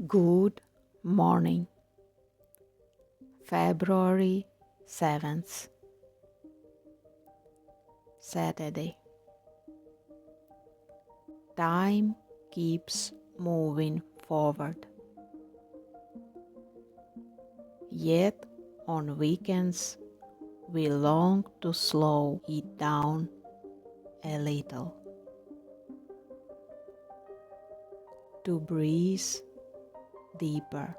Good morning, February 7th, Saturday. Time keeps moving forward. Yet on weekends we long to slow it down a little, to breathe deeper,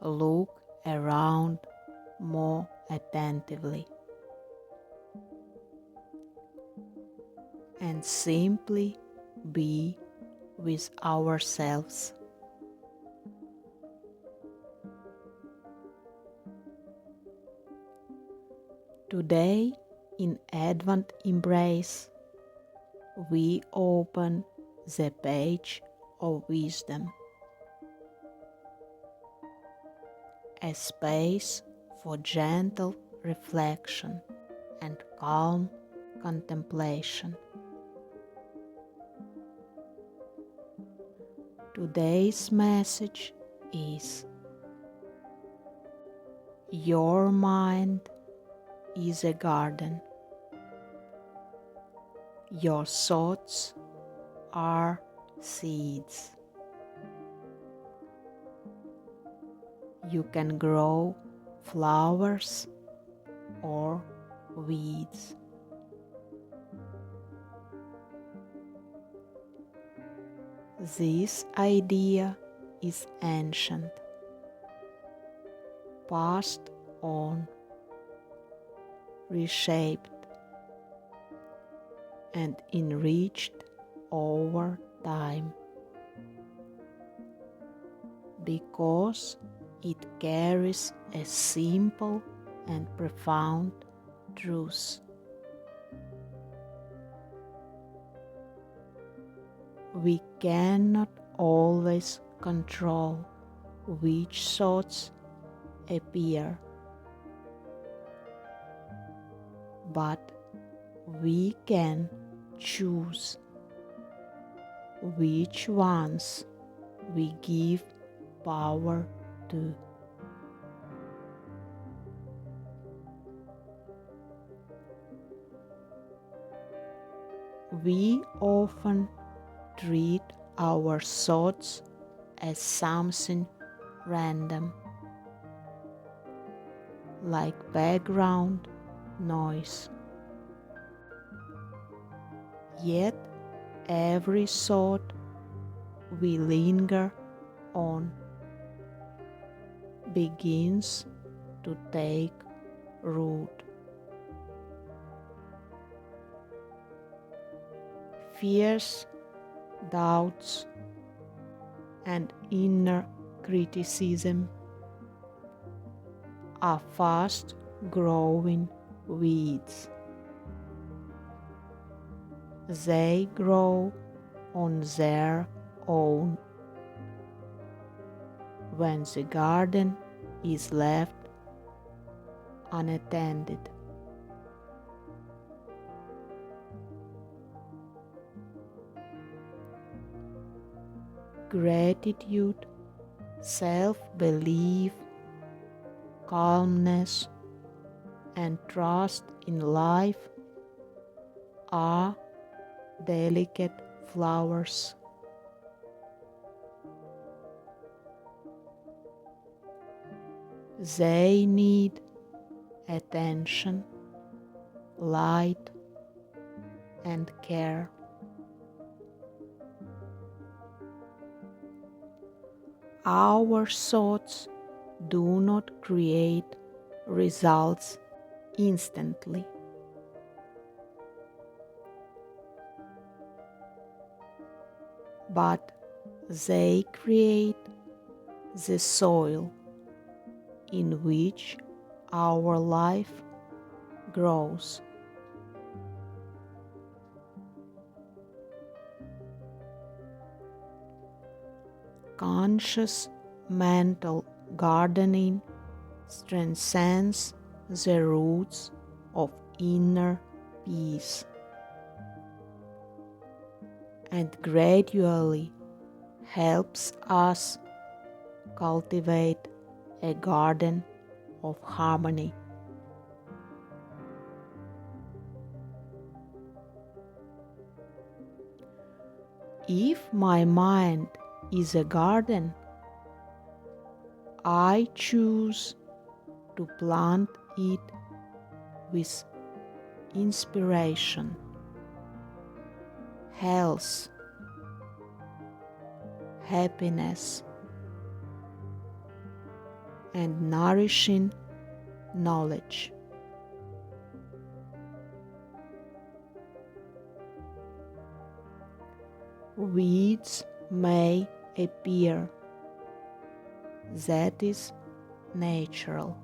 look around more attentively, and simply be with ourselves. Today, in Advent Embrace, we open the page of wisdom, a space for gentle reflection and calm contemplation. Today's message is: your mind is a garden. Your thoughts are seeds. You can grow flowers or weeds. This idea is ancient, passed on, reshaped, and enriched over time, because it carries a simple and profound truth. We cannot always control which thoughts appear, but we can choose which ones we give power to. We often treat our thoughts as something random, like background noise. Yet every thought we linger on begins to take root. Fears, doubts, and inner criticism are fast-growing weeds. They grow on their own when the garden is left unattended. Gratitude, self-belief, calmness, and trust in life are delicate flowers. They need attention, light, and care. Our thoughts do not create results instantly, but they create the soil in which our life grows. Conscious mental gardening transcends the roots of inner peace and gradually helps us cultivate a garden of harmony. If my mind is a garden, I choose to plant it with inspiration, health, happiness, and nourishing knowledge. Weeds may appear. That is natural.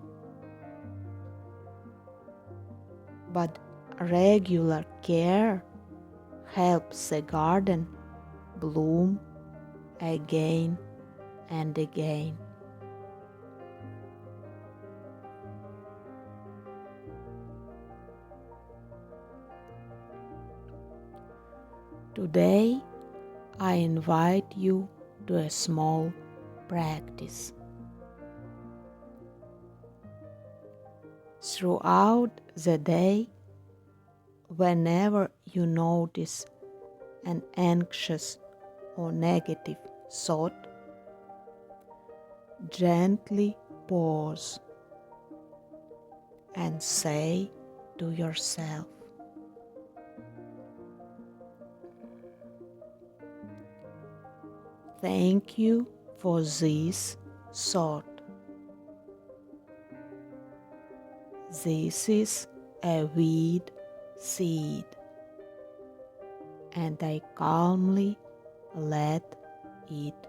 But regular care helps the garden bloom again and again. Today, I invite you to a small practice. Throughout the day, whenever you notice an anxious or negative thought, gently pause and say to yourself, "Thank you for this thought. This is a weed seed, and I calmly let it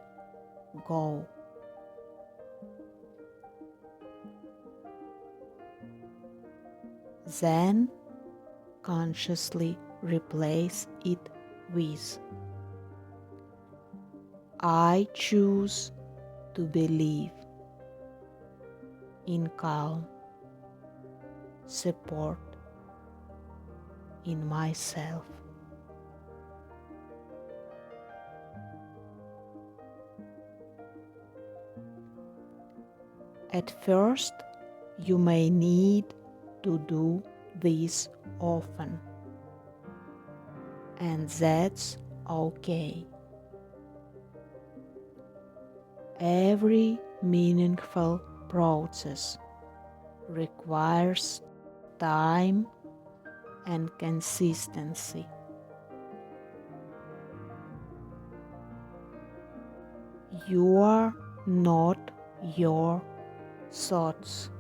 go." Then consciously replace it with, "I choose to believe in calm, support in myself." At first, you may need to do this often, and that's okay. Every meaningful process requires time and consistency. You are not your thoughts.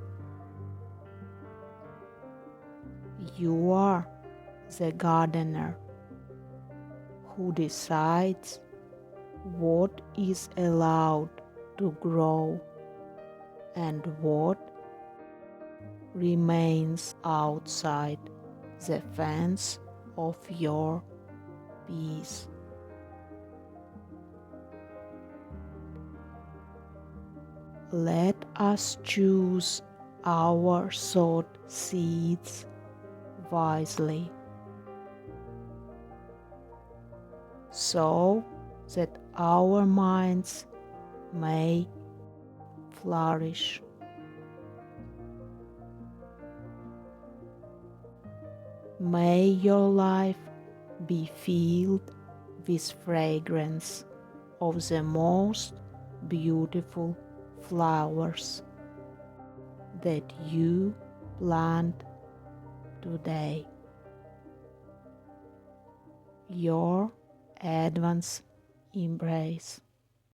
You are the gardener who decides what is allowed to grow and what remains outside the fence of your peace. Let us choose our thought seeds wisely, so that our minds may flourish. May your life be filled with fragrance of the most beautiful flowers that you plant today. Your advance embrace.